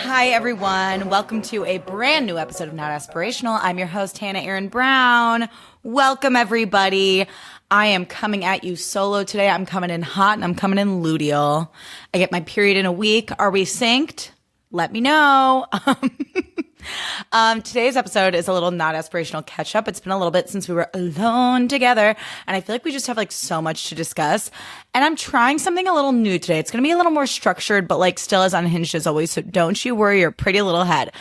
Hi, everyone. Welcome to a brand new episode of Not Aspirational. I'm your host, Hannah Erin Brown. Welcome, everybody. I am coming at you solo today. I'm coming in hot and I'm coming in luteal. I get my period in a week. Are we synced? Let me know. Today's episode is a little Not Aspirational catch up. It's been a little bit since we were alone together, and I feel like we just have like so much to discuss. And I'm trying something a little new today. It's going to be a little more structured, but like still as unhinged as always. So don't you worry your pretty little head.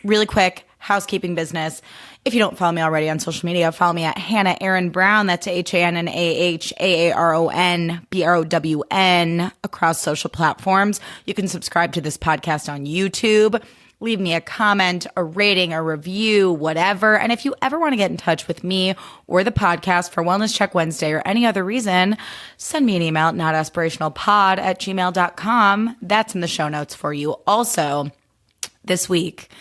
Really quick housekeeping business. If you don't follow me already on social media, follow me at Hannah Erin Brown. That's HANNAHAARON across social platforms. You can subscribe to this podcast on YouTube. Leave me a comment, a rating, a review, whatever. And if you ever want to get in touch with me or the podcast for Wellness Check Wednesday or any other reason, send me an email at notaspirationalpod@gmail.com. That's in the show notes for you. Also, this week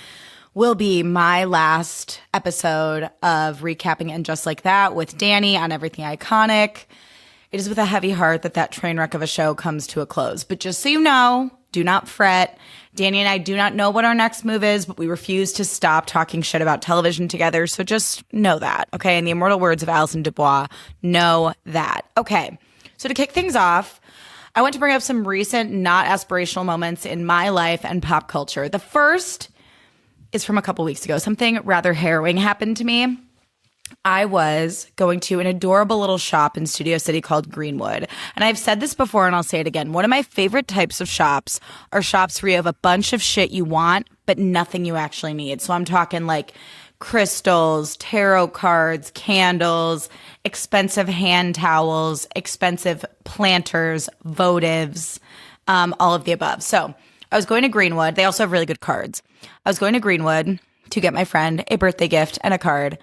will be my last episode of recapping And Just Like That with Danny on Everything Iconic. It is with a heavy heart that train wreck of a show comes to a close. But just so you know, do not fret. Danny and I do not know what our next move is, but we refuse to stop talking shit about television together. So just know that, okay? In the immortal words of Alison Dubois, know that. Okay, so to kick things off, I want to bring up some recent not aspirational moments in my life and pop culture. The first is from a couple weeks ago. Something rather harrowing happened to me. I was going to an adorable little shop in Studio City called Greenwood. And I've said this before and I'll say it again. One of my favorite types of shops are shops where you have a bunch of shit you want, but nothing you actually need. So I'm talking like crystals, tarot cards, candles, expensive hand towels, expensive planters, votives, all of the above. So I was going to Greenwood. They also have really good cards. I was going to Greenwood to get my friend a birthday gift and a card.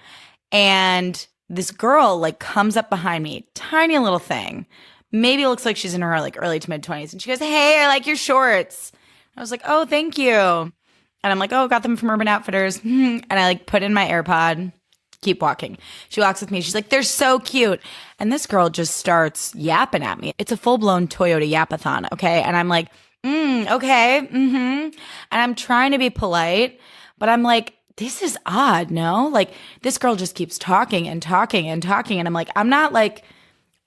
And this girl like comes up behind me, tiny little thing. Maybe looks like she's in her like early to mid 20s. And she goes, "Hey, I like your shorts." I was like, "Oh, thank you." And I'm like, "Oh, got them from Urban Outfitters." And I like put in my AirPod, keep walking. She walks with me. She's like, "They're so cute." And this girl just starts yapping at me. It's a full-blown Toyota yapathon, okay? And I'm like, okay, And I'm trying to be polite, but I'm like, this is odd, no? Like, this girl just keeps talking and talking and talking. And I'm like, I'm not like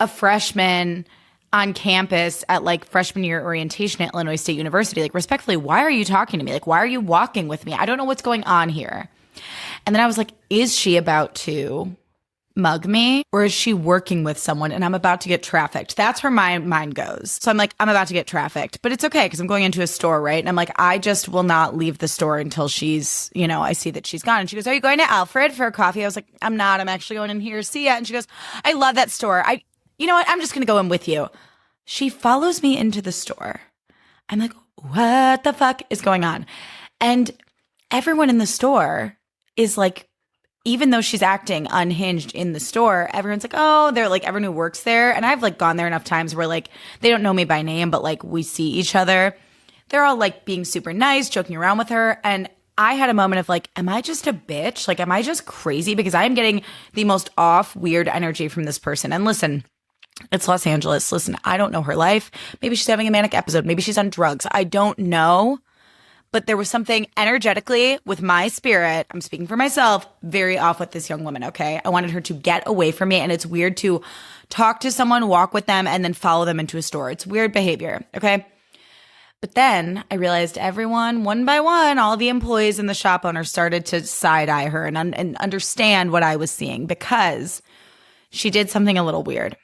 a freshman on campus at like freshman year orientation at Illinois State University. Like, respectfully, why are you talking to me? Like, why are you walking with me? I don't know what's going on here. And then I was like, is she about to mug me or is she working with someone and I'm about to get trafficked? That's where my mind goes. So I'm like, I'm about to get trafficked, but it's okay because I'm going into a store, right? And I'm like, I just will not leave the store until she's, I see that she's gone. And she goes, "Are you going to Alfred for a coffee?" I was like, "I'm not. I'm actually going in here. See ya." And she goes, "I love that store. You know what? I'm just going to go in with you." She follows me into the store. I'm like, what the fuck is going on? And everyone in the store is like, even though she's acting unhinged in the store, everyone's like, oh, they're like, everyone who works there. And I've like gone there enough times where like, they don't know me by name, but like we see each other. They're all like being super nice, joking around with her. And I had a moment of like, am I just a bitch? Like, am I just crazy? Because I'm getting the most off, weird energy from this person. And listen, it's Los Angeles. Listen, I don't know her life. Maybe she's having a manic episode. Maybe she's on drugs. I don't know. But there was something energetically with my spirit, I'm speaking for myself, very off with this young woman, okay? I wanted her to get away from me, and it's weird to talk to someone, walk with them, and then follow them into a store. It's weird behavior, okay? But then I realized everyone, one by one, all the employees and the shop owner started to side-eye her and understand what I was seeing because she did something a little weird.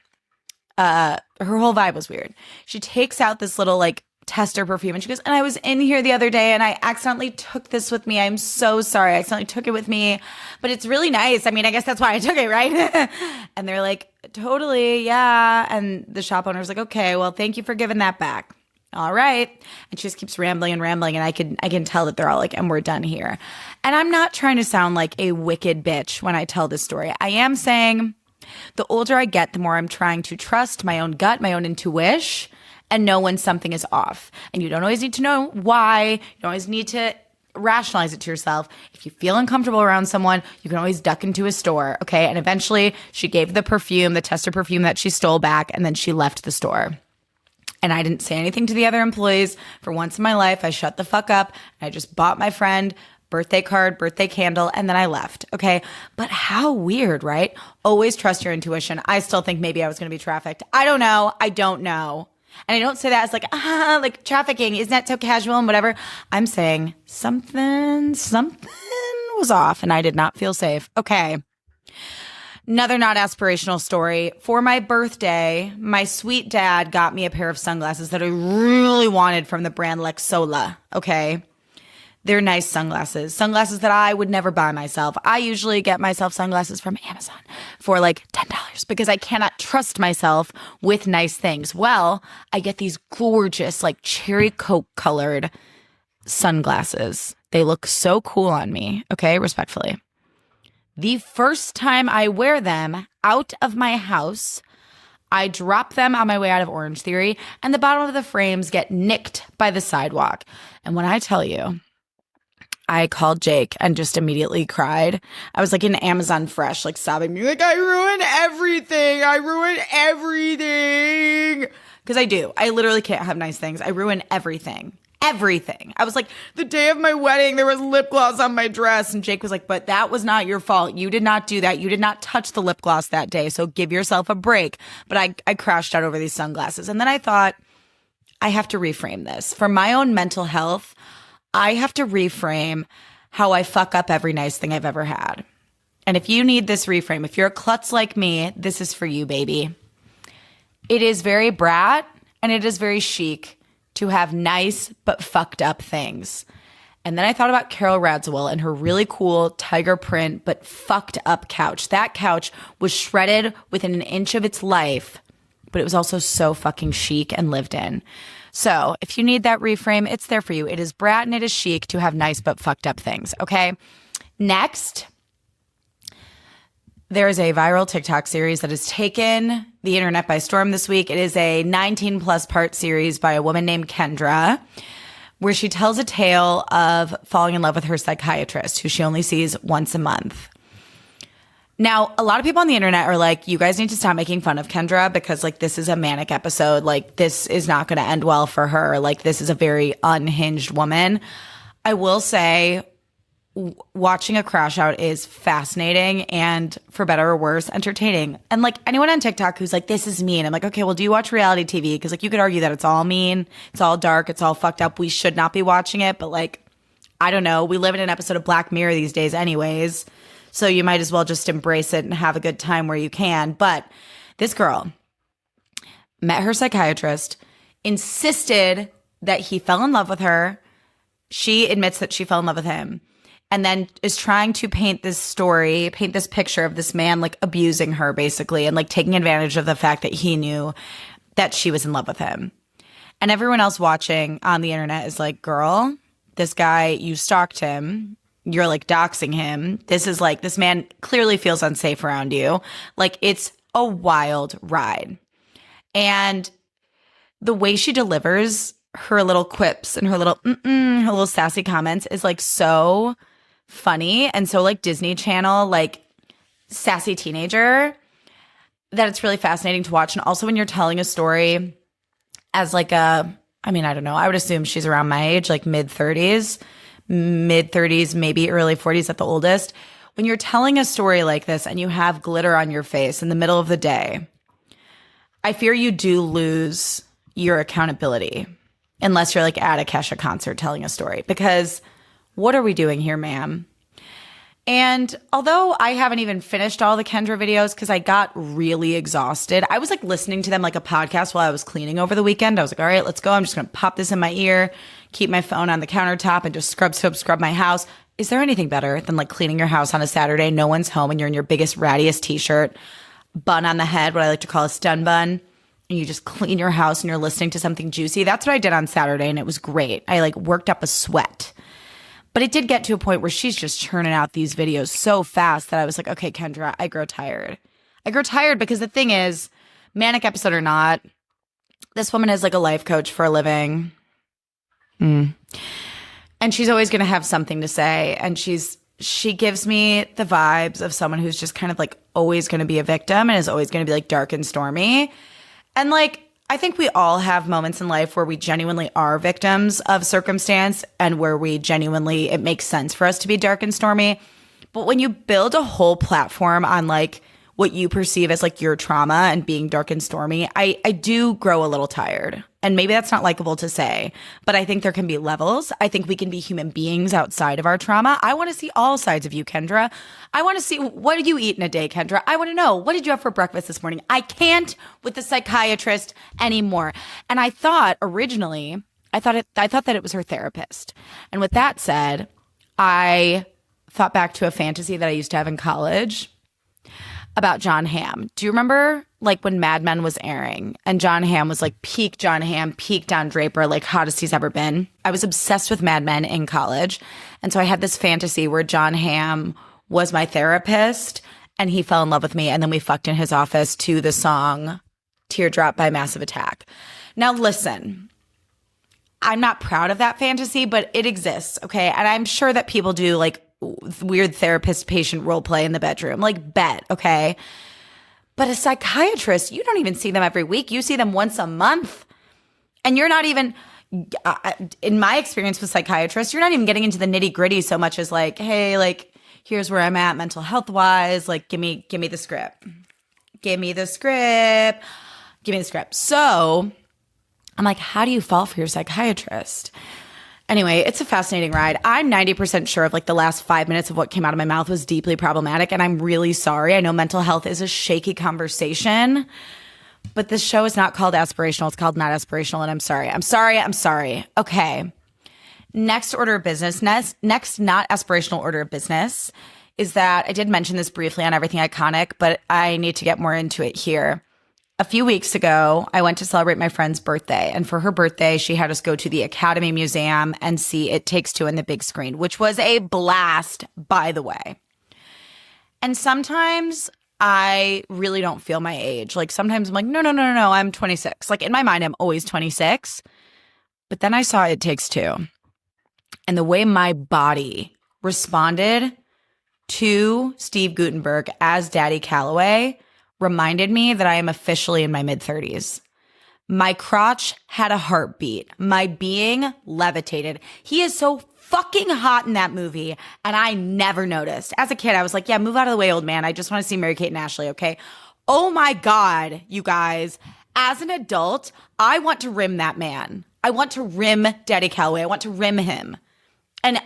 Her whole vibe was weird. She takes out this little like tester perfume and she goes, "And I was in here the other day and I accidentally took this with me. I'm so sorry. I accidentally took it with me, but it's really nice. I mean, I guess that's why I took it, right?" And they're like, "Totally, yeah." And the shop owner's like, "Okay, well, thank you for giving that back." all right. And she just keeps rambling and rambling. And I can tell that they're all like, and we're done here. And I'm not trying to sound like a wicked bitch when I tell this story. I am saying the older I get, the more I'm trying to trust my own gut, my own intuition, and know when something is off. And you don't always need to know why. You don't always need to rationalize it to yourself. If you feel uncomfortable around someone, you can always duck into a store, okay? And eventually she gave the tester perfume that she stole back, and then she left the store. And I didn't say anything to the other employees. For once in my life, I shut the fuck up. I just bought my friend birthday card, birthday candle, and then I left, okay? But how weird, right? Always trust your intuition. I still think maybe I was going to be trafficked. I don't know. And I don't say that as like trafficking, isn't that so casual and whatever? I'm saying something was off and I did not feel safe. Okay. Another not aspirational story. For my birthday, my sweet dad got me a pair of sunglasses that I really wanted from the brand Lexola. Okay. They're nice sunglasses that I would never buy myself. I usually get myself sunglasses from Amazon for like $10 because I cannot trust myself with nice things. Well, I get these gorgeous like cherry coke colored sunglasses. They look so cool on me. Okay, respectfully. The first time I wear them out of my house, I drop them on my way out of Orange Theory and the bottom of the frames get nicked by the sidewalk. And when I tell you, I called Jake and just immediately cried. I was like in Amazon Fresh, like sobbing, being like, I ruined everything. Because I do. I literally can't have nice things. I ruin everything. I was like, the day of my wedding, there was lip gloss on my dress. And Jake was like, but that was not your fault. You did not do that. You did not touch the lip gloss that day. So give yourself a break. But I crashed out over these sunglasses. And then I thought, I have to reframe this. For my own mental health, I have to reframe how I fuck up every nice thing I've ever had. And if you need this reframe, if you're a klutz like me, this is for you, baby. It is very brat and it is very chic to have nice but fucked up things. And then I thought about Carol Radziwill and her really cool tiger print but fucked up couch. That couch was shredded within an inch of its life, but it was also so fucking chic and lived in. So if you need that reframe, it's there for you. It is brat and it is chic to have nice but fucked up things, okay? Next, there is a viral TikTok series that has taken the internet by storm this week. It is a 19-plus part series by a woman named Kendra, where she tells a tale of falling in love with her psychiatrist, who she only sees once a month. Now, a lot of people on the internet are like, you guys need to stop making fun of Kendra because, like, this is a manic episode. Like, this is not going to end well for her. Like, this is a very unhinged woman. I will say, watching a crash out is fascinating and, for better or worse, entertaining. And, like, anyone on TikTok who's like, this is mean, I'm like, okay, well, do you watch reality TV? Because, like, you could argue that it's all mean, it's all dark, it's all fucked up. We should not be watching it. But, like, I don't know. We live in an episode of Black Mirror these days anyways. So you might as well just embrace it and have a good time where you can. But this girl met her psychiatrist, insisted that he fell in love with her. She admits that she fell in love with him, and then is trying to paint this picture of this man like abusing her basically and like taking advantage of the fact that he knew that she was in love with him. And everyone else watching on the internet is like, girl, this guy, you stalked him. You're like doxing him. This is like, this man clearly feels unsafe around you. Like, it's a wild ride. And the way she delivers her little quips and her little sassy comments is like so funny and so like Disney Channel, like sassy teenager, that it's really fascinating to watch. And also when you're telling a story as like I don't know, I would assume she's around my age, like mid-30s, maybe early 40s at the oldest. When you're telling a story like this and you have glitter on your face in the middle of the day, I fear you do lose your accountability unless you're like at a Kesha concert telling a story, because what are we doing here, ma'am? And although I haven't even finished all the Kendra videos because I got really exhausted, I was like listening to them like a podcast while I was cleaning over the weekend. I was like, all right, let's go. I'm just going to pop this in my ear, keep my phone on the countertop and just scrub my house. Is there anything better than like cleaning your house on a Saturday? No one's home and you're in your biggest, rattiest t-shirt, bun on the head, what I like to call a stun bun, and you just clean your house and you're listening to something juicy. That's what I did on Saturday, and it was great. I like worked up a sweat. But it did get to a point where she's just churning out these videos so fast that I was like, okay, Kendra, I grow tired. I grow tired because the thing is, manic episode or not, this woman is like a life coach for a living. And she's always going to have something to say. And she gives me the vibes of someone who's just kind of like always going to be a victim and is always going to be like dark and stormy. And like, I think we all have moments in life where we genuinely are victims of circumstance and where we genuinely, it makes sense for us to be dark and stormy. But when you build a whole platform on like what you perceive as like your trauma and being dark and stormy, I do grow a little tired. And maybe that's not likable to say, but I think there can be levels. I think we can be human beings outside of our trauma. I want to see all sides of you, Kendra. I want to see, what do you eat in a day, Kendra? I want to know, what did you have for breakfast this morning? I can't with the psychiatrist anymore. And I thought originally, I thought that it was her therapist. And with that said, I thought back to a fantasy that I used to have in college about John Hamm. Do you remember like when Mad Men was airing and John Hamm was like peak John Hamm, peak Don Draper, like hottest he's ever been? I was obsessed with Mad Men in college. And so I had this fantasy where John Hamm was my therapist and he fell in love with me. And then we fucked in his office to the song Teardrop by Massive Attack. Now listen, I'm not proud of that fantasy, but it exists. Okay. And I'm sure that people do like weird therapist patient role play in the bedroom, like bet, okay? But a psychiatrist, you don't even see them every week. You see them once a month. And you're not even, in my experience with psychiatrists, you're not even getting into the nitty gritty so much as like, hey, like, here's where I'm at mental health wise. Like, give me the script. Give me the script. Give me the script. So I'm like, how do you fall for your psychiatrist? Anyway, it's a fascinating ride. I'm 90% sure of like the last 5 minutes of what came out of my mouth was deeply problematic, and I'm really sorry. I know mental health is a shaky conversation, but this show is not called Aspirational. It's called Not Aspirational, and I'm sorry. I'm sorry. Okay. Next order of business, next not aspirational order of business is that I did mention this briefly on Everything Iconic, but I need to get more into it here. A few weeks ago, I went to celebrate my friend's birthday, and for her birthday, she had us go to the Academy Museum and see It Takes Two on the big screen, which was a blast, by the way. And sometimes I really don't feel my age. Like sometimes I'm like, no, I'm 26. Like in my mind, I'm always 26. But then I saw It Takes Two, and the way my body responded to Steve Guttenberg as Daddy Calloway reminded me that I am officially in my mid-30s. My crotch had a heartbeat. My being levitated. He is so fucking hot in that movie, and I never noticed. As a kid, I was like, yeah, move out of the way, old man. I just want to see Mary-Kate and Ashley, okay? Oh my God, you guys. As an adult, I want to rim that man. I want to rim Daddy Calloway. I want to rim him. And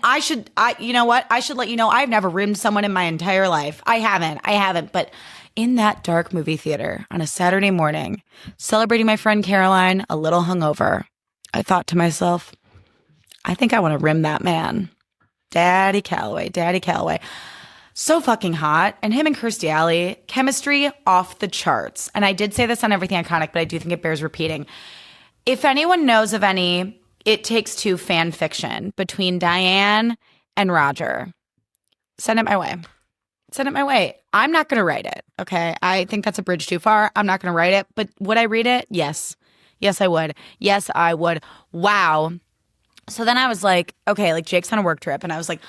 you know what? I should let you know I've never rimmed someone in my entire life. I haven't. But in that dark movie theater on a Saturday morning, celebrating my friend Caroline, a little hungover, I thought to myself, I think I want to rim that man. Daddy Calloway. So fucking hot. And him and Kirstie Alley, chemistry off the charts. And I did say this on Everything Iconic, but I do think it bears repeating. If anyone knows of any It Takes Two fan fiction between Diane and Roger, send it my way. I'm not going to write it, okay? I think that's a bridge too far. I'm not going to write it. But would I read it? Yes. Yes, I would. Wow. So then I was like, okay, like Jake's on a work trip. And I was like,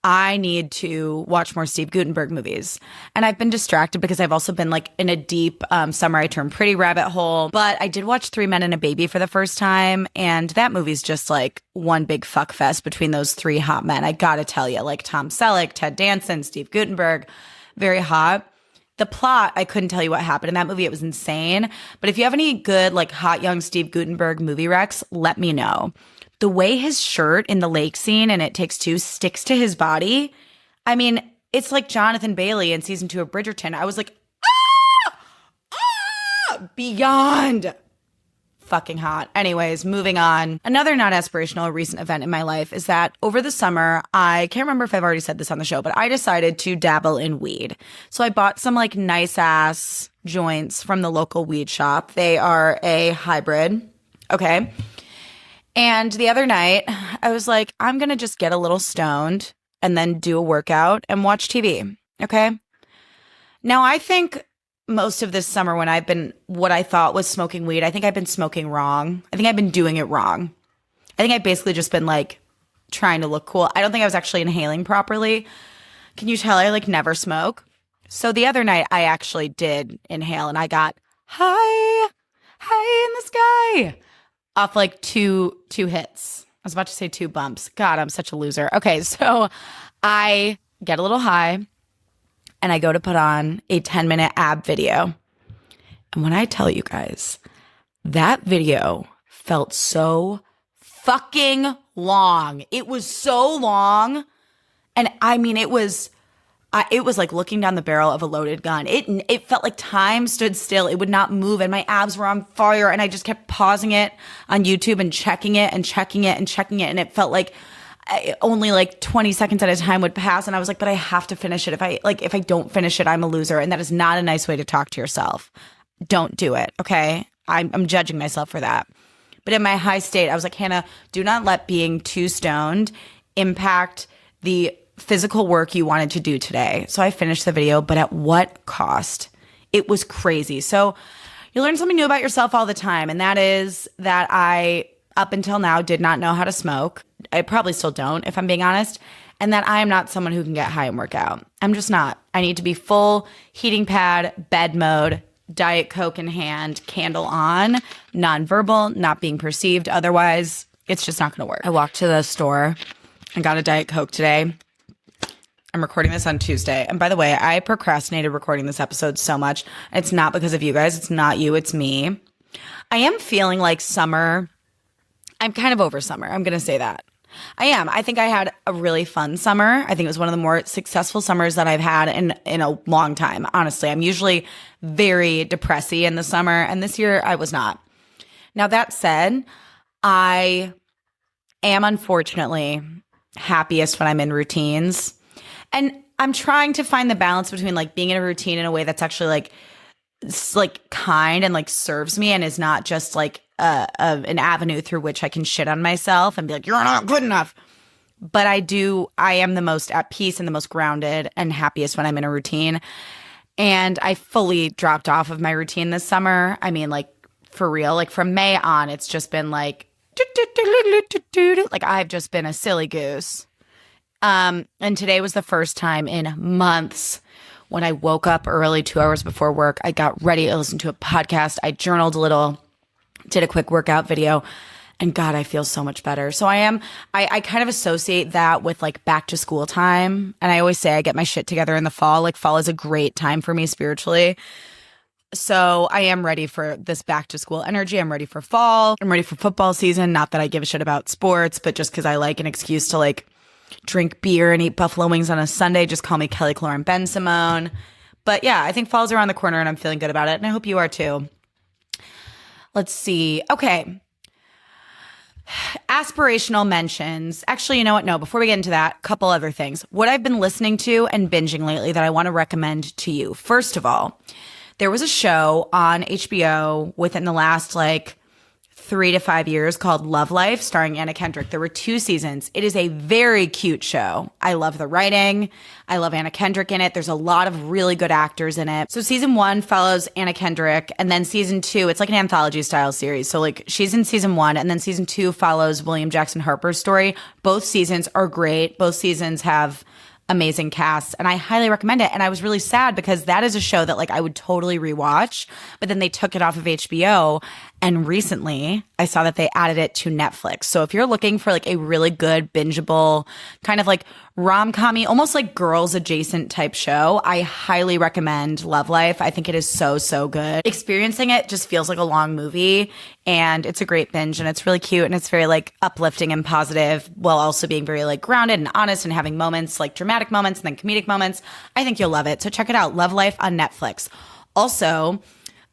I need to watch more Steve Guttenberg movies. And I've been distracted because I've also been like in a deep Summer I Turned Pretty rabbit hole. But I did watch Three Men and a Baby for the first time. And that movie's just like one big fuck fest between those three hot men. I gotta tell you, like Tom Selleck, Ted Danson, Steve Guttenberg, very hot. The plot, I couldn't tell you what happened in that movie. It was insane. But if you have any good like hot young Steve Guttenberg movie recs, let me know. The way his shirt in the lake scene and It Takes Two sticks to his body, I mean, it's like Jonathan Bailey in season 2 of Bridgerton. I was like, beyond fucking hot. Anyways, moving on. Another not aspirational recent event in my life is that over the summer, I can't remember if I've already said this on the show, but I decided to dabble in weed. So I bought some like nice ass joints from the local weed shop. They are a hybrid. Okay. And the other night, I was like, I'm going to just get a little stoned and then do a workout and watch TV. Okay. Now, I think most of this summer when I've been what I thought was smoking weed, I think I've been smoking wrong. I think I've been doing it wrong. I think I've basically just been like trying to look cool. I don't think I was actually inhaling properly. Can you tell I like never smoke? So the other night I actually did inhale and I got high in the sky off like two hits. I was about to say 2 bumps. God, I'm such a loser. Okay, so I get a little high and I go to put on a 10-minute ab video. And when I tell you guys, that video felt so fucking long. It was so long. And I mean, it was like looking down the barrel of a loaded gun. It felt like time stood still. It would not move and my abs were on fire. And I just kept pausing it on YouTube and checking it and checking it and checking it. And it felt like only like 20 seconds at a time would pass. And I was like, but I have to finish it. If I don't finish it, I'm a loser. And that is not a nice way to talk to yourself. Don't do it. Okay. I'm judging myself for that. But in my high state, I was like, Hannah, do not let being too stoned impact the physical work you wanted to do today. So I finished the video, but at what cost? It was crazy. So you learn something new about yourself all the time. And that is that I, up until now, did not know how to smoke. I probably still don't, if I'm being honest. And that I am not someone who can get high and work out. I'm just not. I need to be full heating pad, bed mode, Diet Coke in hand, candle on, nonverbal, not being perceived. Otherwise, it's just not going to work. I walked to the store and got a Diet Coke today. I'm recording this on Tuesday. And by the way, I procrastinated recording this episode so much. It's not because of you guys. It's not you. It's me. I am feeling like summer. I'm kind of over summer. I'm going to say that. I am. I think I had a really fun summer. I think it was one of the more successful summers that I've had in a long time. Honestly, I'm usually very depressy in the summer. And this year I was not. Now that said, I am unfortunately happiest when I'm in routines. And I'm trying to find the balance between like being in a routine in a way that's actually like kind and like serves me and is not just like an avenue through which I can shit on myself and be like, you're not good enough. But I am the most at peace and the most grounded and happiest when I'm in a routine. And I fully dropped off of my routine this summer. I mean, like for real, like from May on, it's just been like I've just been a silly goose. And today was the first time in months when I woke up early 2 hours before work. I got ready. I listened to a podcast. I journaled a little, did a quick workout video, and God, I feel so much better. So I kind of associate that with like back to school time. And I always say I get my shit together in the fall. Like fall is a great time for me spiritually. So I am ready for this back to school energy. I'm ready for fall. I'm ready for football season. Not that I give a shit about sports, but just because I like an excuse to like drink beer and eat buffalo wings on a Sunday. Just call me Kelly Cloran Ben Simone. But yeah, I think fall's around the corner and I'm feeling good about it. And I hope you are too. Let's see. Okay. Aspirational mentions. Actually, you know what? No, before we get into that, a couple other things. What I've been listening to and binging lately that I want to recommend to you. First of all, there was a show on HBO within the last 3 to 5 years called Love Life, starring Anna Kendrick. There were 2 seasons. It is a very cute show. I love the writing. I love Anna Kendrick in it. There's a lot of really good actors in it. So season 1 follows Anna Kendrick, and then season 2, it's like an anthology style series. So she's in season 1, and then season 2 follows William Jackson Harper's story. Both seasons are great. Both seasons have amazing casts, and I highly recommend it. And I was really sad because that is a show that I would totally rewatch, but then they took it off of HBO, and recently I saw that they added it to Netflix. So if you're looking for a really good bingeable kind of rom-com-y, almost girls adjacent type show, I highly recommend Love Life. I think it is so, so good. Experiencing it just feels like a long movie, and it's a great binge, and it's really cute, and it's very uplifting and positive while also being very grounded and honest and having moments dramatic moments and then comedic moments. I think you'll love it. So check it out. Love Life on Netflix. Also,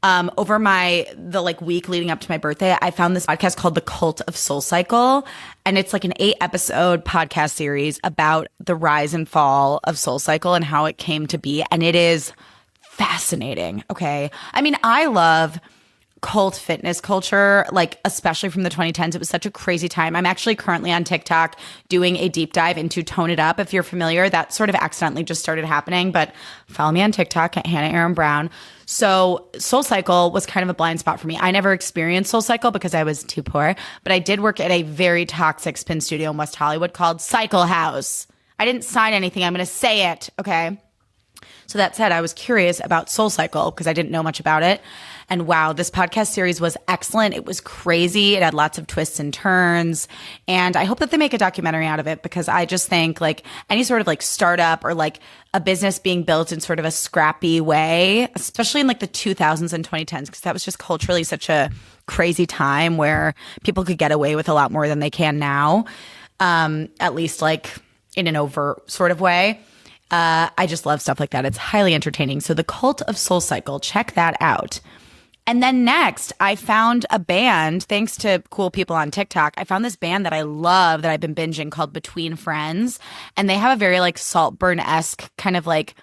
over the like week leading up to my birthday, I found this podcast called The Cult of Soul Cycle. And it's like an 8-episode podcast series about the rise and fall of Soul Cycle and how it came to be. And it is fascinating. Okay. I mean, I love cult fitness culture, like especially from the 2010s. It was such a crazy time. I'm actually currently on TikTok doing a deep dive into Tone It Up. If you're familiar, that sort of accidentally just started happening, but follow me on TikTok at Hannah Aaron Brown. So Soul Cycle was kind of a blind spot for me. I never experienced Soul Cycle because I was too poor, but I did work at a very toxic spin studio in West Hollywood called Cycle House. I didn't sign anything. I'm going to say it. Okay. So that said, I was curious about Soul Cycle because I didn't know much about it. And wow, this podcast series was excellent. It was crazy. It had lots of twists and turns. And I hope that they make a documentary out of it because I just think like any sort of like startup or like a business being built in sort of a scrappy way, especially in like the 2000s and 2010s, because that was just culturally such a crazy time where people could get away with a lot more than they can now, at least like in an overt sort of way. I just love stuff like that. It's highly entertaining. So The Cult of Soul Cycle, check that out. And then next, I found a band, thanks to cool people on TikTok. I found this band that I love that I've been binging called Between Friends. And they have a very like Saltburn-esque kind of like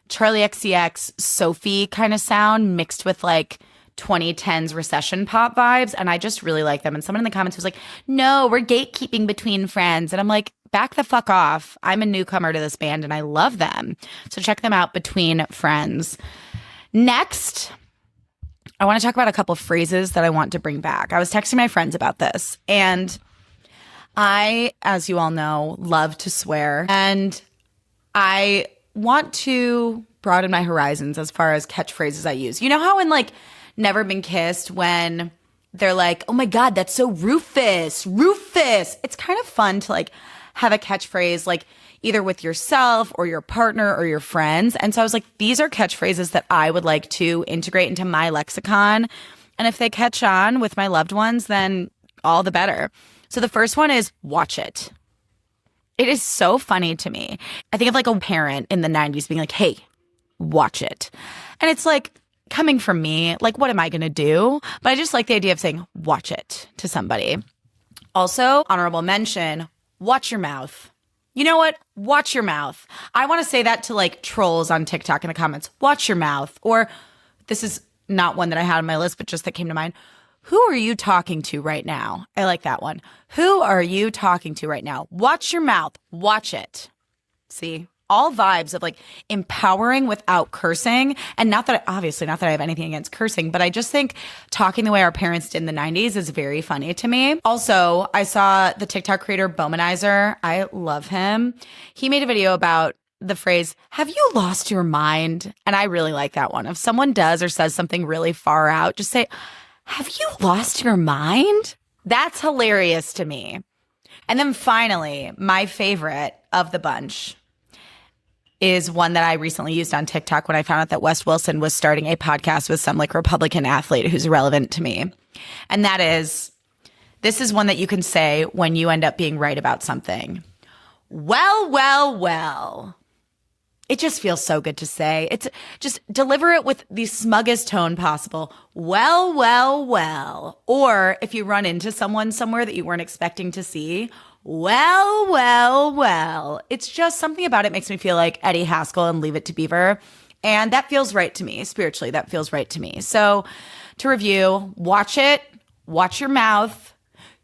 Charlie XCX, Sophie kind of sound mixed with like 2010s recession pop vibes. And I just really like them. And someone in the comments was like, no, we're gatekeeping Between Friends. And I'm like, back the fuck off. I'm a newcomer to this band and I love them. So check them out, Between Friends. Next, I want to talk about a couple of phrases that I want to bring back. I was texting my friends about this, and I, as you all know, love to swear, and I want to broaden my horizons as far as catchphrases I use. You know how in like Never Been Kissed when they're like, oh my God, that's so Rufus. It's kind of fun to like have a catchphrase like either with yourself or your partner or your friends. And so I was like, these are catchphrases that I would like to integrate into my lexicon. And if they catch on with my loved ones, then all the better. So the first one is watch it. It is so funny to me. I think of like a parent in the 90s being like, hey, watch it. And it's like coming from me, like, what am I going to do? But I just like the idea of saying watch it to somebody. Also, honorable mention, watch your mouth. You know what? Watch your mouth. I want to say that to like trolls on TikTok in the comments. Watch your mouth. Or this is not one that I had on my list, but just that came to mind. Who are you talking to right now? I like that one. Who are you talking to right now? Watch your mouth. Watch it. See? All vibes of like empowering without cursing. And not that I have anything against cursing, but I just think talking the way our parents did in the 90s is very funny to me. Also, I saw the TikTok creator Bomanizer. I love him. He made a video about the phrase, have you lost your mind? And I really like that one. If someone does or says something really far out, just say, have you lost your mind? That's hilarious to me. And then finally, my favorite of the bunch is one that I recently used on TikTok when I found out that Wes Wilson was starting a podcast with some like Republican athlete who's relevant to me. And that is, this is one that you can say when you end up being right about something. Well. It just feels so good to say. It's just deliver it with the smuggest tone possible. Well. Or if you run into someone somewhere that you weren't expecting to see, well. It's just something about it makes me feel like Eddie Haskell and Leave It to Beaver. And that feels right to me. Spiritually, that feels right to me. So to review, watch it, watch your mouth.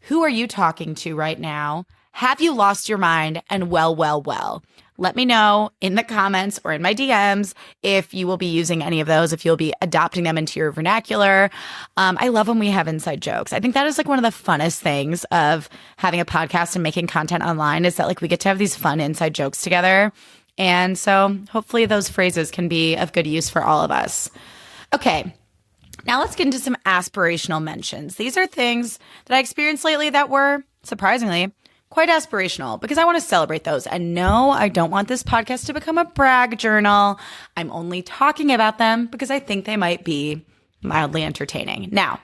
Who are you talking to right now? Have you lost your mind? And well. Let me know in the comments or in my DMs if you will be using any of those, if you'll be adopting them into your vernacular. I love when we have inside jokes. I think that is like one of the funnest things of having a podcast and making content online is that like we get to have these fun inside jokes together. And so hopefully those phrases can be of good use for all of us. Okay. Now let's get into some aspirational mentions. These are things that I experienced lately that were, surprisingly, quite aspirational because I want to celebrate those. And no, I don't want this podcast to become a brag journal. I'm only talking about them because I think they might be mildly entertaining. Now,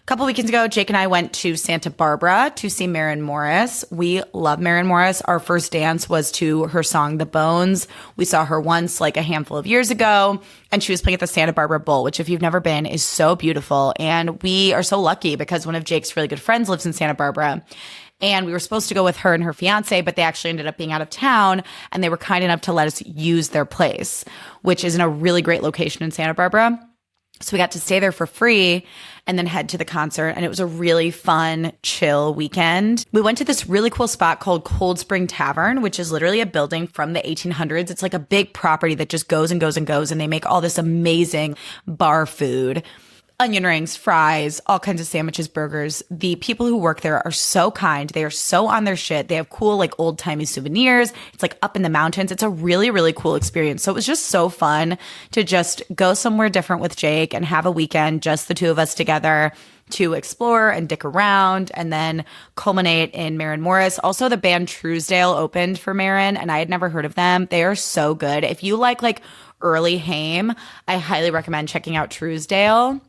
couple weekends ago, Jake and I went to Santa Barbara to see Maren Morris. We love Maren Morris. Our first dance was to her song, The Bones. We saw her once like a handful of years ago, and she was playing at the Santa Barbara Bowl, which if you've never been is so beautiful. And we are so lucky because one of Jake's really good friends lives in Santa Barbara. And we were supposed to go with her and her fiance, but they actually ended up being out of town, and they were kind enough to let us use their place, which is in a really great location in Santa Barbara. So we got to stay there for free and then head to the concert. And it was a really fun, chill weekend. We went to this really cool spot called Cold Spring Tavern, which is literally a building from the 1800s. It's like a big property that just goes and goes and goes. And they make all this amazing bar food. Onion rings, fries, all kinds of sandwiches, burgers. The people who work there are so kind. They are so on their shit. They have cool, like old-timey souvenirs. It's like up in the mountains. It's a really, really cool experience. So it was just so fun to just go somewhere different with Jake and have a weekend, just the two of us together, to explore and dick around and then culminate in Maren Morris. Also, the band Truesdale opened for Maren, and I had never heard of them. They are so good. If you like early Haim, I highly recommend checking out Truesdale.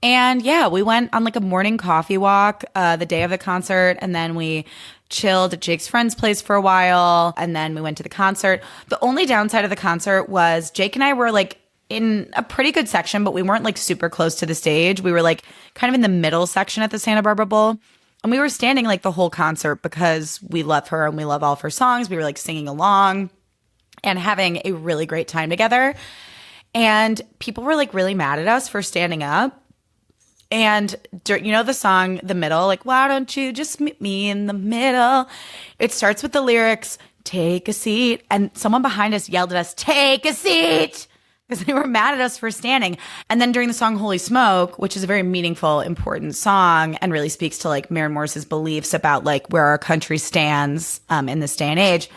And yeah, we went on like a morning coffee walk the day of the concert, and then we chilled at Jake's friend's place for a while, and then we went to the concert. The only downside of the concert was Jake and I were like in a pretty good section, but we weren't like super close to the stage. We were like kind of in the middle section at the Santa Barbara Bowl, and we were standing like the whole concert because we love her and we love all of her songs. We were like singing along and having a really great time together. And people were like really mad at us for standing up. And you know the song, The Middle, like, why don't you just meet me in the middle? It starts with the lyrics, take a seat. And someone behind us yelled at us, take a seat, because they were mad at us for standing. And then during the song Holy Smoke, which is a very meaningful, important song and really speaks to like Maren Morris's beliefs about like where our country stands in this day and age,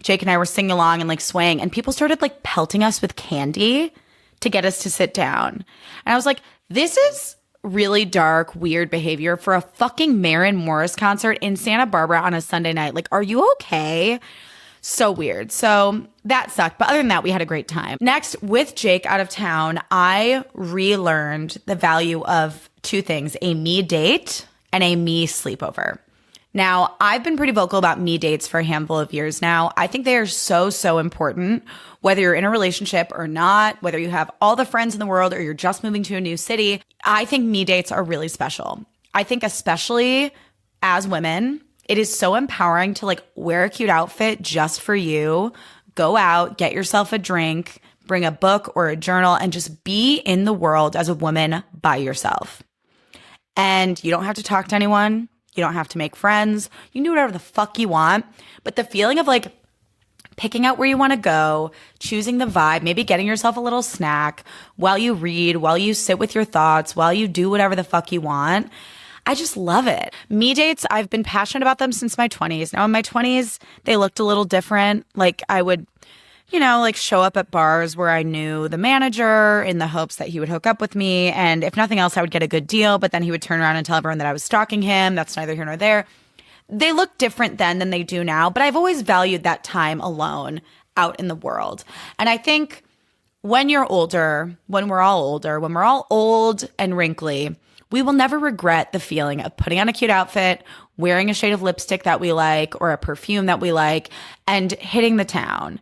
Jake and I were singing along and like swaying, and people started like pelting us with candy to get us to sit down. And I was like, this is really dark, weird behavior for a fucking Maren Morris concert in Santa Barbara on a Sunday night. Like, are you okay? So weird. So that sucked. But other than that, we had a great time. Next, with Jake out of town, I relearned the value of two things, a me date and a me sleepover. Now, I've been pretty vocal about me dates for a handful of years now. I think they are so, so important, whether you're in a relationship or not, whether you have all the friends in the world or you're just moving to a new city. I think me dates are really special. I think especially as women, it is so empowering to like wear a cute outfit just for you, go out, get yourself a drink, bring a book or a journal, and just be in the world as a woman by yourself. And you don't have to talk to anyone. You don't have to make friends. You can do whatever the fuck you want. But the feeling of like picking out where you want to go, choosing the vibe, maybe getting yourself a little snack while you read, while you sit with your thoughts, while you do whatever the fuck you want. I just love it. Me dates, I've been passionate about them since my 20s. Now in my 20s, they looked a little different. Like I would, like show up at bars where I knew the manager in the hopes that he would hook up with me. And if nothing else, I would get a good deal. But then he would turn around and tell everyone that I was stalking him. That's neither here nor there. They look different then than they do now. But I've always valued that time alone out in the world. And I think when you're older, when we're all old and wrinkly, we will never regret the feeling of putting on a cute outfit, wearing a shade of lipstick that we like or a perfume that we like, and hitting the town.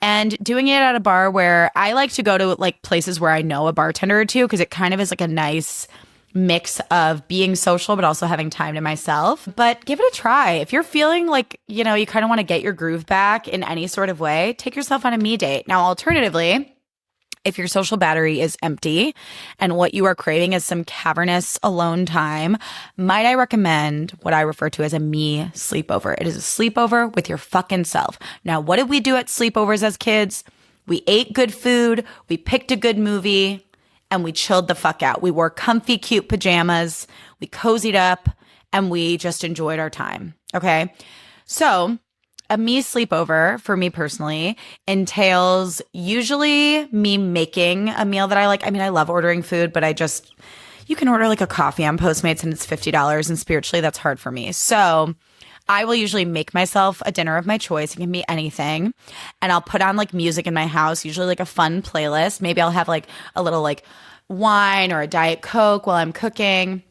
And doing it at a bar where I like to go to like places where I know a bartender or two, because it kind of is like a nice mix of being social but also having time to myself. But give it a try. If you're feeling like, you kind of want to get your groove back in any sort of way, take yourself on a me date. Now, alternatively, if your social battery is empty and what you are craving is some cavernous alone time, might I recommend what I refer to as a me sleepover. It is a sleepover with your fucking self. Now, what did we do at sleepovers as kids? We ate good food, we picked a good movie, and we chilled the fuck out. We wore comfy, cute pajamas, we cozied up, and we just enjoyed our time, okay? So a me sleepover, for me personally, entails usually me making a meal that I like. I mean, I love ordering food, but you can order like a coffee on Postmates and it's $50, and spiritually that's hard for me. So I will usually make myself a dinner of my choice. It can be anything. And I'll put on like music in my house, usually like a fun playlist. Maybe I'll have like a little like wine or a Diet Coke while I'm cooking.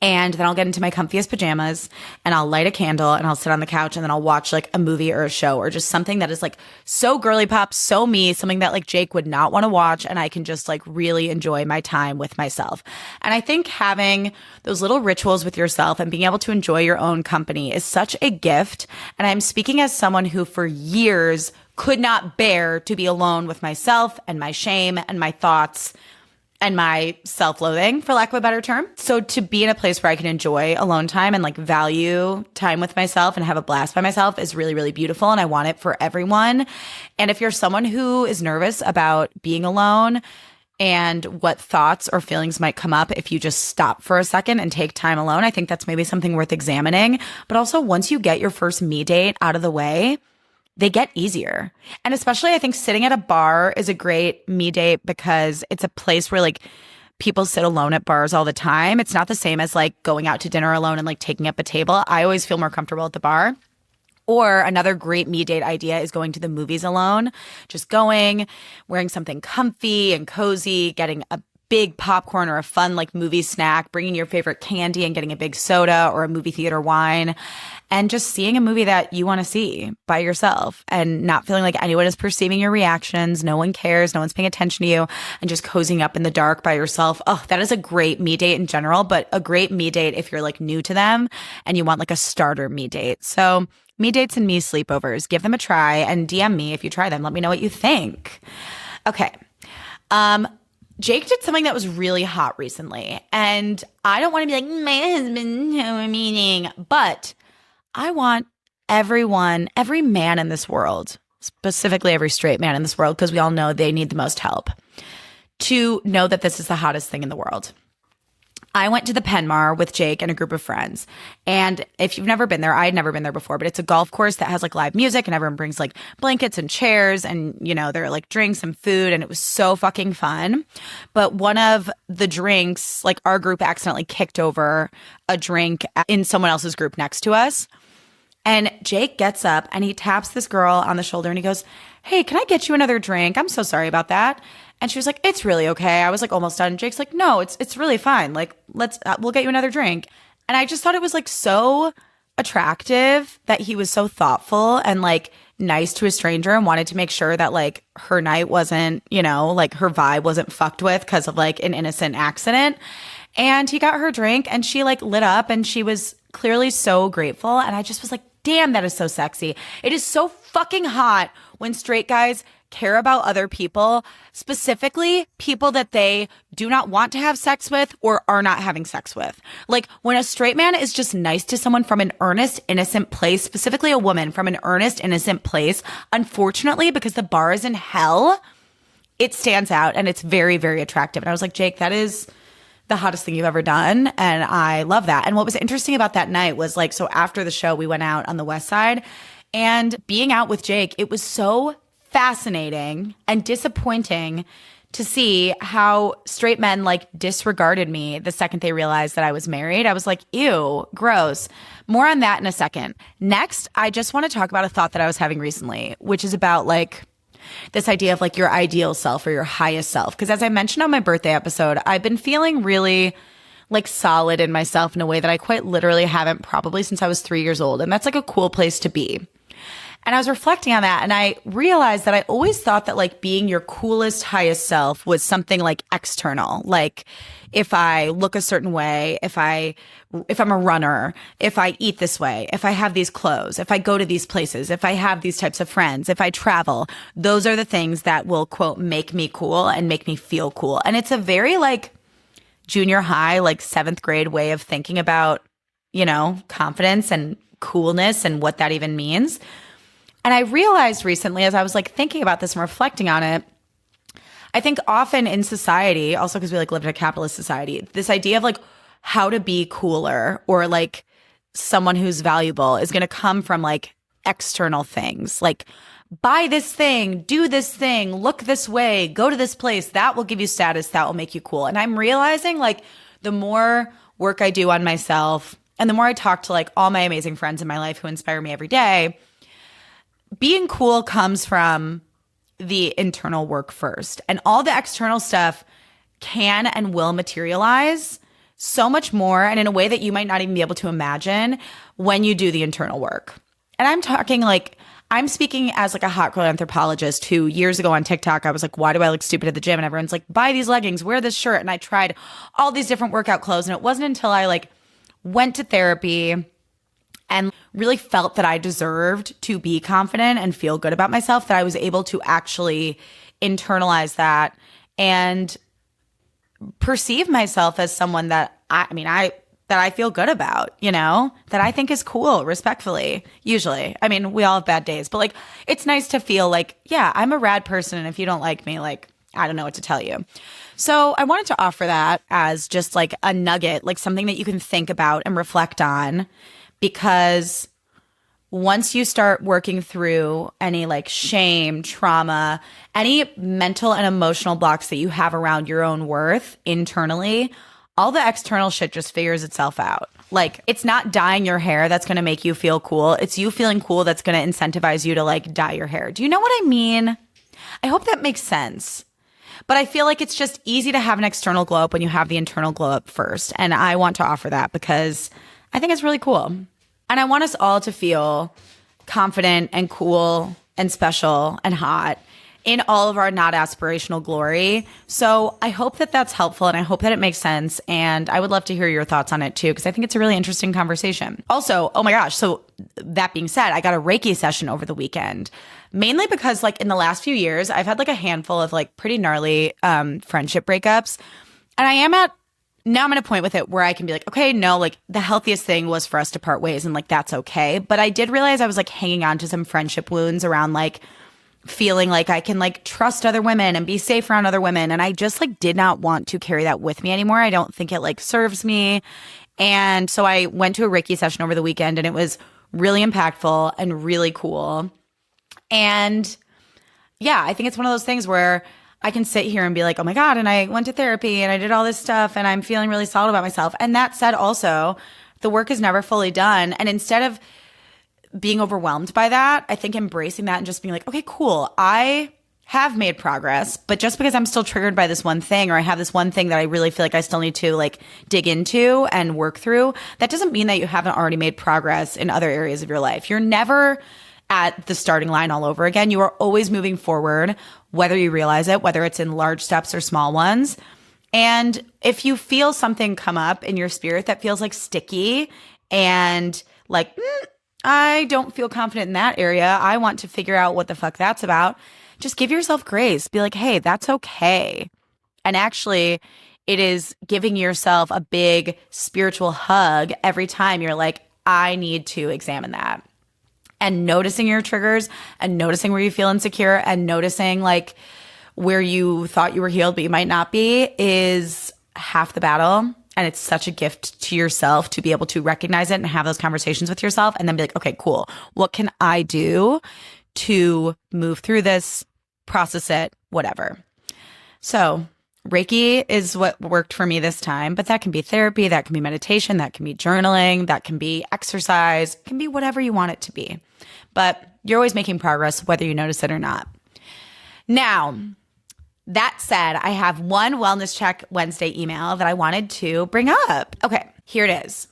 And then I'll get into my comfiest pajamas and I'll light a candle and I'll sit on the couch and then I'll watch like a movie or a show or just something that is like so girly pop, so me, something that like Jake would not want to watch. And I can just like really enjoy my time with myself. And I think having those little rituals with yourself and being able to enjoy your own company is such a gift. And I'm speaking as someone who for years could not bear to be alone with myself and my shame and my thoughts and my self-loathing, for lack of a better term. So to be in a place where I can enjoy alone time and like value time with myself and have a blast by myself is really, really beautiful. And I want it for everyone. And if you're someone who is nervous about being alone and what thoughts or feelings might come up if you just stop for a second and take time alone, I think that's maybe something worth examining. But also once you get your first me date out of the way, they get easier. And especially I think sitting at a bar is a great me date because it's a place where like people sit alone at bars all the time. It's not the same as like going out to dinner alone and like taking up a table. I always feel more comfortable at the bar. Or another great me date idea is going to the movies alone. Just going, wearing something comfy and cozy, getting a big popcorn or a fun like movie snack, bringing your favorite candy and getting a big soda or a movie theater wine, and just seeing a movie that you want to see by yourself and not feeling like anyone is perceiving your reactions. No one cares. No one's paying attention to you, and just cozying up in the dark by yourself. Oh, that is a great me date in general, but a great me date if you're like new to them and you want like a starter me date. So me dates and me sleepovers, give them a try and DM me if you try them. Let me know what you think. Okay. Jake did something that was really hot recently, and I don't want to be like, my husband, meaning, but I want everyone, every man in this world, specifically every straight man in this world, because we all know they need the most help, to know that this is the hottest thing in the world. I went to the Penmar with Jake and a group of friends. And if you've never been there, I had never been there before, but it's a golf course that has like live music and everyone brings like blankets and chairs and, you know, there are like drinks and food and it was so fucking fun. But one of the drinks, like our group accidentally kicked over a drink in someone else's group next to us. And Jake gets up and he taps this girl on the shoulder and he goes, "Hey, can I get you another drink? I'm so sorry about that." And she was like, "It's really okay." I was like almost done. Jake's like, "No, it's really fine. Like, we'll get you another drink." And I just thought it was like so attractive that he was so thoughtful and like nice to a stranger and wanted to make sure that like her night wasn't, you know, like her vibe wasn't fucked with because of like an innocent accident. And he got her drink and she like lit up and she was clearly so grateful. And I just was like, damn, that is so sexy. It is so fucking hot when straight guys care about other people, specifically people that they do not want to have sex with or are not having sex with. Like when a straight man is just nice to someone from an earnest, innocent place, specifically a woman from an earnest, innocent place, unfortunately, because the bar is in hell, it stands out and it's very, very attractive. And I was like, Jake, that is the hottest thing you've ever done. And I love that. And what was interesting about that night was like, so after the show, we went out on the West Side and being out with Jake, it was so fascinating and disappointing to see how straight men like disregarded me the second they realized that I was married. I was like, ew, gross. More on that in a second. Next, I just want to talk about a thought that I was having recently, which is about like this idea of like your ideal self or your highest self. Because as I mentioned on my birthday episode, I've been feeling really like solid in myself in a way that I quite literally haven't probably since I was 3 years old. And that's like a cool place to be. And I was reflecting on that and I realized that I always thought that like being your coolest, highest self was something like external. Like if I look a certain way, if I'm a runner, if I eat this way, if I have these clothes, if I go to these places, if I have these types of friends, if I travel, those are the things that will quote, make me cool and make me feel cool. And it's a very like junior high, like 7th grade way of thinking about, you know, confidence and coolness and what that even means. And I realized recently as I was like thinking about this and reflecting on it, I think often in society, also because we like live in a capitalist society, this idea of like how to be cooler or like someone who's valuable is going to come from like external things, like buy this thing, do this thing, look this way, go to this place. That will give you status. That will make you cool. And I'm realizing like the more work I do on myself and the more I talk to like all my amazing friends in my life who inspire me every day, being cool comes from the internal work first. And all the external stuff can and will materialize so much more and in a way that you might not even be able to imagine when you do the internal work. And I'm talking like, I'm speaking as like a hot girl anthropologist who years ago on TikTok, I was like, why do I look stupid at the gym? And everyone's like, buy these leggings, wear this shirt. And I tried all these different workout clothes. And it wasn't until I like went to therapy and really felt that I deserved to be confident and feel good about myself that I was able to actually internalize that and perceive myself as someone that I feel good about, you know, that I think is cool, respectfully, usually. I mean, we all have bad days, but like, it's nice to feel like, yeah, I'm a rad person. And if you don't like me, like, I don't know what to tell you. So I wanted to offer that as just like a nugget, like something that you can think about and reflect on, because once you start working through any like shame, trauma, any mental and emotional blocks that you have around your own worth internally, all the external shit just figures itself out. Like, it's not dyeing your hair that's going to make you feel cool. It's you feeling cool that's going to incentivize you to like dye your hair. Do you know what I mean? I hope that makes sense. But I feel like it's just easy to have an external glow up when you have the internal glow up first. And I want to offer that because I think it's really cool. And I want us all to feel confident and cool and special and hot in all of our not aspirational glory. So I hope that that's helpful and I hope that it makes sense. And I would love to hear your thoughts on it too, because I think it's a really interesting conversation. Also, oh my gosh. So that being said, I got a Reiki session over the weekend, mainly because like in the last few years, I've had like a handful of like pretty gnarly friendship breakups. And I am at now I'm at a point with it where I can be like, okay, no, like the healthiest thing was for us to part ways and like that's okay. But I did realize I was like hanging on to some friendship wounds around like feeling like I can like trust other women and be safe around other women. And I just like did not want to carry that with me anymore. I don't think it like serves me. And so I went to a Reiki session over the weekend and it was really impactful and really cool. And yeah, I think it's one of those things where I can sit here and be like, oh my God, and I went to therapy and I did all this stuff and I'm feeling really solid about myself. And that said, also, the work is never fully done. And instead of being overwhelmed by that, I think embracing that and just being like, okay, cool, I have made progress, but just because I'm still triggered by this one thing or I have this one thing that I really feel like I still need to like dig into and work through, that doesn't mean that you haven't already made progress in other areas of your life. You're never at the starting line all over again. You are always moving forward, whether you realize it, whether it's in large steps or small ones. And if you feel something come up in your spirit that feels like sticky and like, I don't feel confident in that area, I want to figure out what the fuck that's about, just give yourself grace. Be like, hey, that's okay. And actually, it is giving yourself a big spiritual hug every time you're like, I need to examine that. And noticing your triggers and noticing where you feel insecure and noticing like where you thought you were healed but you might not be is half the battle. And it's such a gift to yourself to be able to recognize it and have those conversations with yourself and then be like, okay, cool. What can I do to move through this, process it, whatever. So Reiki is what worked for me this time, but that can be therapy, that can be meditation, that can be journaling, that can be exercise, it can be whatever you want it to be. But you're always making progress, whether you notice it or not. Now, that said, I have one Wellness Check Wednesday email that I wanted to bring up. Okay, here it is.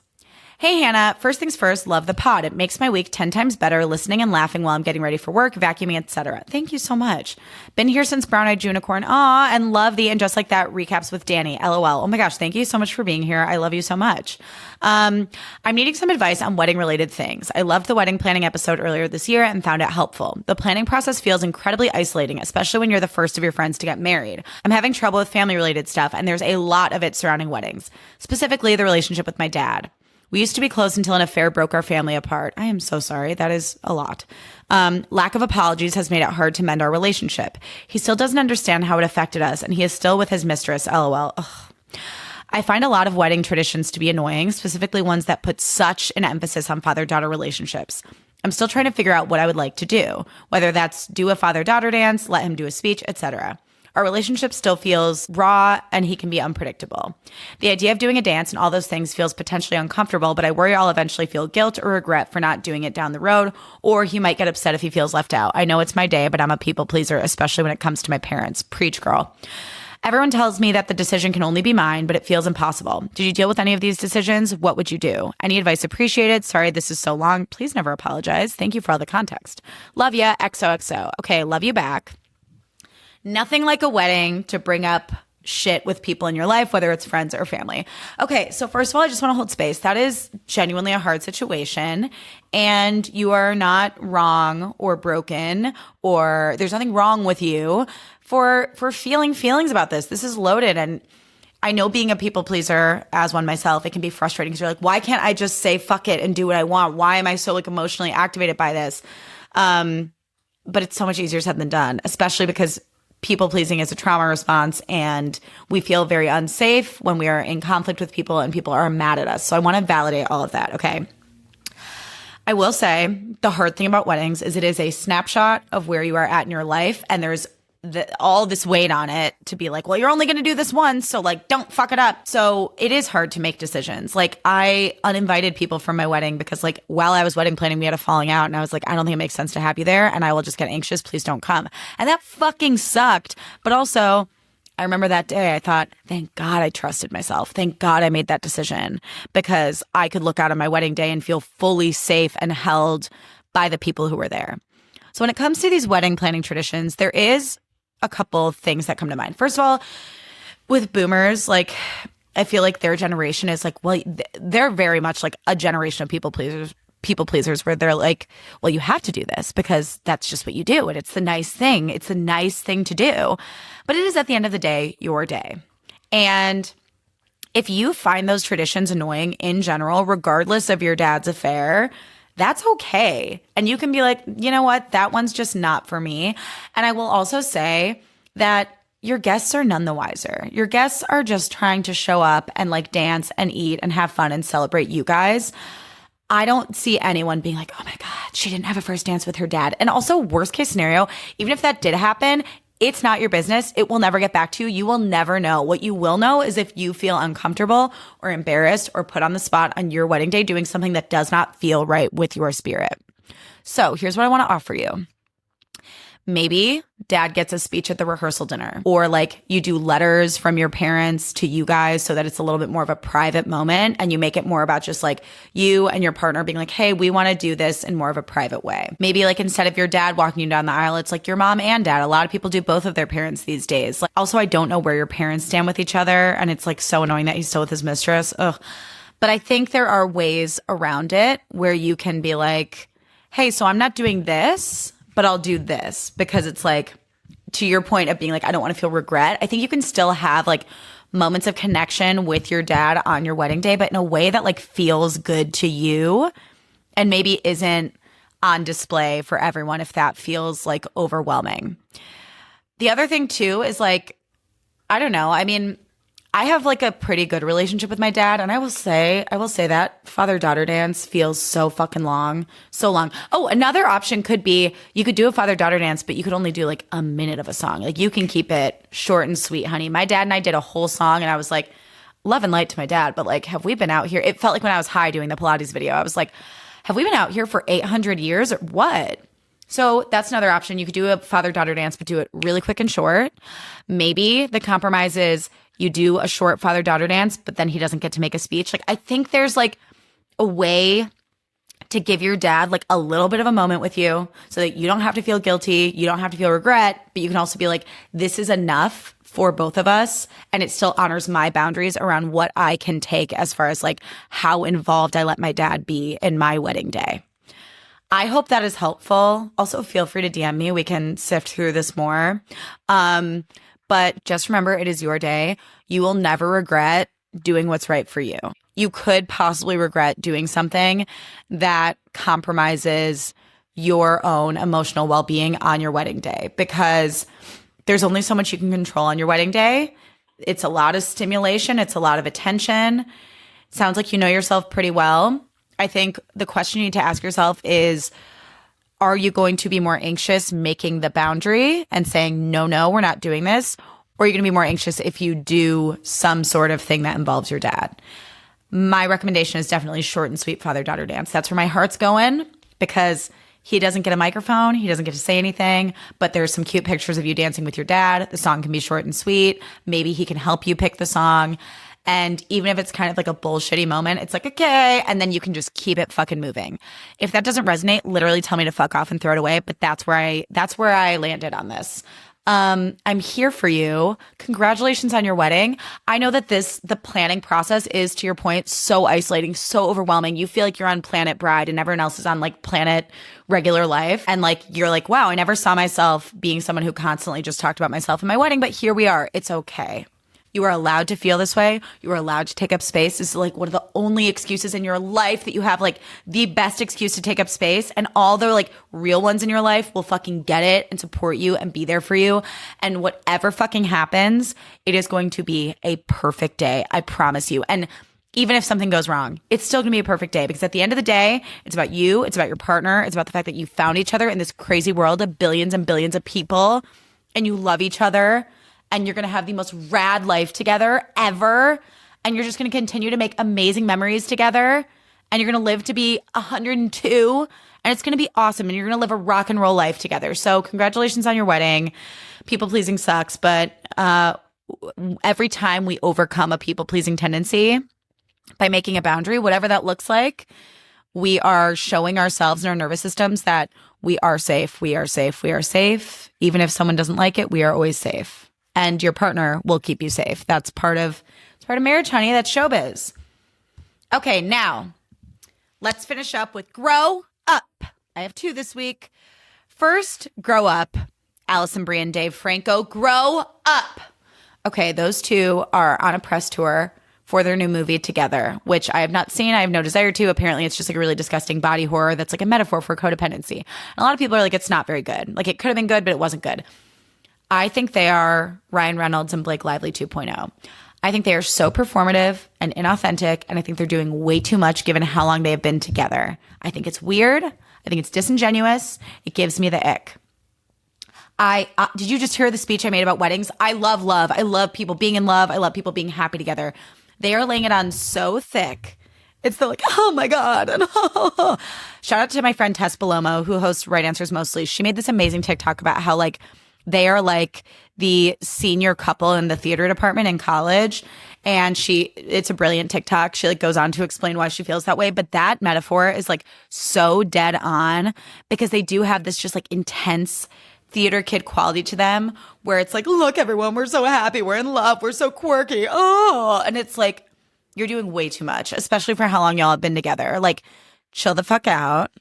Hey, Hannah, first things first, love the pod. It makes my week 10 times better listening and laughing while I'm getting ready for work, vacuuming, etc. Thank you so much. Been here since Brown Eyed Unicorn. Aw, and love the And Just Like That recaps with Danny. LOL. Oh my gosh, thank you so much for being here. I love you so much. I'm needing some advice on wedding related things. I loved the wedding planning episode earlier this year and found it helpful. The planning process feels incredibly isolating, especially when you're the first of your friends to get married. I'm having trouble with family related stuff, and there's a lot of it surrounding weddings, specifically the relationship with my dad. We used to be close until an affair broke our family apart. I am so sorry. That is a lot. Lack of apologies has made it hard to mend our relationship. He still doesn't understand how it affected us, and he is still with his mistress. LOL. Ugh. I find a lot of wedding traditions to be annoying, specifically ones that put such an emphasis on father-daughter relationships. I'm still trying to figure out what I would like to do, whether that's do a father-daughter dance, let him do a speech, etc. Our relationship still feels raw and he can be unpredictable. The idea of doing a dance and all those things feels potentially uncomfortable, but I worry I'll eventually feel guilt or regret for not doing it down the road, or he might get upset if he feels left out. I know it's my day, but I'm a people pleaser, especially when it comes to my parents. Preach, girl. Everyone tells me that the decision can only be mine, but it feels impossible. Did you deal with any of these decisions? What would you do? Any advice appreciated? Sorry, this is so long. Please never apologize. Thank you for all the context. Love ya, XOXO. Okay, love you back. Nothing like a wedding to bring up shit with people in your life, whether it's friends or family. Okay, so first of all, I just want to hold space. That is genuinely a hard situation, and you are not wrong or broken, or there's nothing wrong with you for feeling feelings about this. This is loaded, and I know being a people pleaser as one myself, it can be frustrating because you're like, why can't I just say fuck it and do what I want? Why am I so like emotionally activated by this? But it's so much easier said than done, especially because people pleasing is a trauma response, and we feel very unsafe when we are in conflict with people and people are mad at us. So I want to validate all of that, okay? I will say the hard thing about weddings is it is a snapshot of where you are at in your life, and there's all this weight on it to be like, well, you're only going to do this once, so like don't fuck it up. So it is hard to make decisions. Like I uninvited people from my wedding because like while I was wedding planning, we had a falling out, and I was like, I don't think it makes sense to have you there, and I will just get anxious. Please don't come. And that fucking sucked. But also, I remember that day I thought, thank God I trusted myself. Thank God I made that decision, because I could look out on my wedding day and feel fully safe and held by the people who were there. So when it comes to these wedding planning traditions, there is a couple of things that come to mind. First of all, with boomers, like I feel like their generation is like, well, they're very much like a generation of people pleasers where they're like, well, you have to do this because that's just what you do. And it's the nice thing. It's a nice thing to do. But it is at the end of the day, your day. And if you find those traditions annoying in general, regardless of your dad's affair, that's okay. And you can be like, you know what? That one's just not for me. And I will also say that your guests are none the wiser. Your guests are just trying to show up and like dance and eat and have fun and celebrate you guys. I don't see anyone being like, oh my God, she didn't have a first dance with her dad. And also, worst case scenario, even if that did happen, it's not your business. It will never get back to you. You will never know. What you will know is if you feel uncomfortable or embarrassed or put on the spot on your wedding day doing something that does not feel right with your spirit. So here's what I want to offer you. Maybe dad gets a speech at the rehearsal dinner, or like you do letters from your parents to you guys so that it's a little bit more of a private moment, and you make it more about just like you and your partner being like, hey, we want to do this in more of a private way. Maybe like instead of your dad walking you down the aisle, it's like your mom and dad. A lot of people do both of their parents these days. Like, also, I don't know where your parents stand with each other, and it's like so annoying that he's still with his mistress. Ugh. But I think there are ways around it where you can be like, hey, so I'm not doing this, but I'll do this, because it's like, to your point of being like, I don't want to feel regret. I think you can still have like moments of connection with your dad on your wedding day, but in a way that like feels good to you and maybe isn't on display for everyone if that feels like overwhelming. The other thing too is like, I don't know. I mean, I have like a pretty good relationship with my dad, and I will say that father-daughter dance feels so fucking long, so long. Oh, another option could be you could do a father-daughter dance, but you could only do like a minute of a song. Like you can keep it short and sweet, honey. My dad and I did a whole song, and I was like, love and light to my dad, but like, have we been out here? It felt like when I was high doing the Pilates video, I was like, have we been out here for 800 years or what? So that's another option. You could do a father-daughter dance, but do it really quick and short. Maybe the compromise is you do a short father-daughter dance, but then he doesn't get to make a speech. Like, I think there's like a way to give your dad like a little bit of a moment with you so that you don't have to feel guilty. You don't have to feel regret, but you can also be like, this is enough for both of us. And it still honors my boundaries around what I can take as far as like how involved I let my dad be in my wedding day. I hope that is helpful. Also, feel free to DM me. We can sift through this more. But just remember, it is your day. You will never regret doing what's right for you. You could possibly regret doing something that compromises your own emotional well-being on your wedding day, because there's only so much you can control on your wedding day. It's a lot of stimulation. It's a lot of attention. It sounds like you know yourself pretty well. I think the question you need to ask yourself is, are you going to be more anxious making the boundary and saying, no, we're not doing this? Or are you going to be more anxious if you do some sort of thing that involves your dad? My recommendation is definitely short and sweet father-daughter dance. That's where my heart's going, because He doesn't get a microphone. He doesn't get to say anything, but there's some cute pictures of you dancing with your dad. The song can be short and sweet. Maybe he can help you pick the song. And even if it's kind of like a bullshitty moment, it's like, okay. And then you can just keep it fucking moving. If that doesn't resonate, literally tell me to fuck off and throw it away. But that's where I landed on this. I'm here for you. Congratulations on your wedding. I know that the planning process is, to your point, so isolating, so overwhelming. You feel like you're on planet bride and everyone else is on like planet regular life. And like, you're like, wow, I never saw myself being someone who constantly just talked about myself in my wedding, but here we are. It's okay. You are allowed to feel this way. You are allowed to take up space. This is like one of the only excuses in your life that you have, like the best excuse to take up space. And all the like real ones in your life will fucking get it and support you and be there for you. And whatever fucking happens, it is going to be a perfect day. I promise you. And even if something goes wrong, it's still gonna be a perfect day, because at the end of the day, it's about you. It's about your partner. It's about the fact that you found each other in this crazy world of billions and billions of people, and you love each other. And you're going to have the most rad life together ever. And you're just going to continue to make amazing memories together. And you're going to live to be 102. And it's going to be awesome. And you're going to live a rock and roll life together. So congratulations on your wedding. People pleasing sucks. But every time we overcome a people pleasing tendency by making a boundary, whatever that looks like, we are showing ourselves and our nervous systems that we are safe. We are safe. We are safe. Even if someone doesn't like it, we are always safe. And your partner will keep you safe. That's part of marriage, honey. That's showbiz. Okay, now let's finish up with grow up. I have 2 this week. First, grow up. Allison Brie and Dave Franco, grow up. Okay, those 2 are on a press tour for their new movie together, which I have not seen. I have no desire to. Apparently, it's just like a really disgusting body horror that's like a metaphor for codependency. And a lot of people are like, it's not very good. Like, it could have been good, but it wasn't good. I think they are Ryan Reynolds and Blake Lively 2.0. I think they are so performative and inauthentic, and I think they're doing way too much given how long they have been together. I think it's weird. I think it's disingenuous. It gives me the ick. Did you just hear the speech I made about weddings? I love love. I love people being in love. I love people being happy together. They are laying it on so thick. It's the like, oh my God. And shout out to my friend Tess Palomo, who hosts Right Answers Mostly. She made this amazing TikTok about how like they are like the senior couple in the theater department in college. And it's a brilliant TikTok. She like goes on to explain why she feels that way. But that metaphor is like so dead on, because they do have this just like intense theater kid quality to them where it's like, look, everyone, we're so happy. We're in love. We're so quirky. Oh, and it's like, you're doing way too much, especially for how long y'all have been together. Like, chill the fuck out.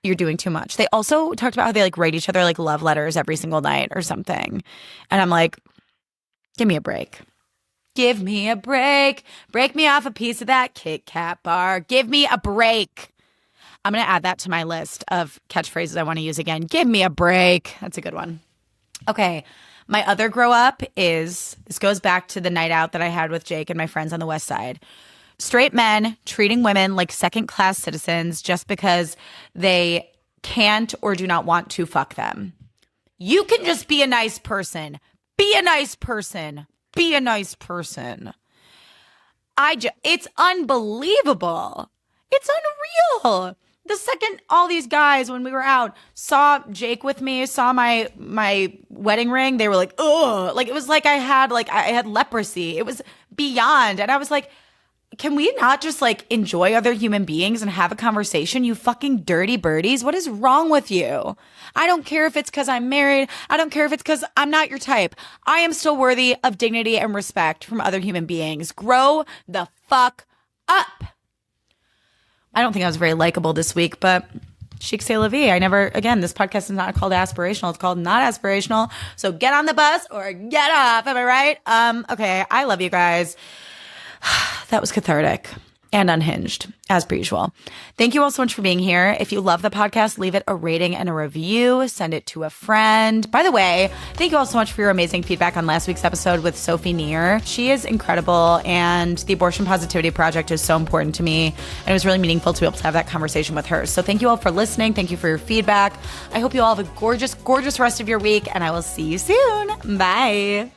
You're doing too much. They also talked about how they like write each other like love letters every single night or something. And I'm like, give me a break. Give me a break. Break me off a piece of that Kit Kat bar. Give me a break. I'm going to add that to my list of catchphrases I want to use again. Give me a break. That's a good one. Okay. My other grow up this goes back to the night out that I had with Jake and my friends on the West Side. Straight men treating women like second-class citizens just because they can't or do not want to fuck them. You can just be a nice person. Be a nice person. Be a nice person. It's unbelievable. It's unreal. The second all these guys, when we were out, saw Jake with me, saw my wedding ring, they were like, ugh. Like, it was like I had leprosy. It was beyond. And I was like, can we not just like enjoy other human beings and have a conversation? You fucking dirty birdies. What is wrong with you? I don't care if it's because I'm married. I don't care if it's because I'm not your type. I am still worthy of dignity and respect from other human beings. Grow the fuck up. I don't think I was very likable this week, but chic c'est la vie. Again, this podcast is not called Aspirational. It's called Not Aspirational. So get on the bus or get off. Am I right? Okay. I love you guys. That was cathartic and unhinged, as per usual. Thank you all so much for being here. If you love the podcast, leave it a rating and a review. Send it to a friend. By the way, thank you all so much for your amazing feedback on last week's episode with Sophie Neer. She is incredible, and the Abortion Positivity Project is so important to me, and it was really meaningful to be able to have that conversation with her. So thank you all for listening. Thank you for your feedback. I hope you all have a gorgeous, gorgeous rest of your week, and I will see you soon. Bye.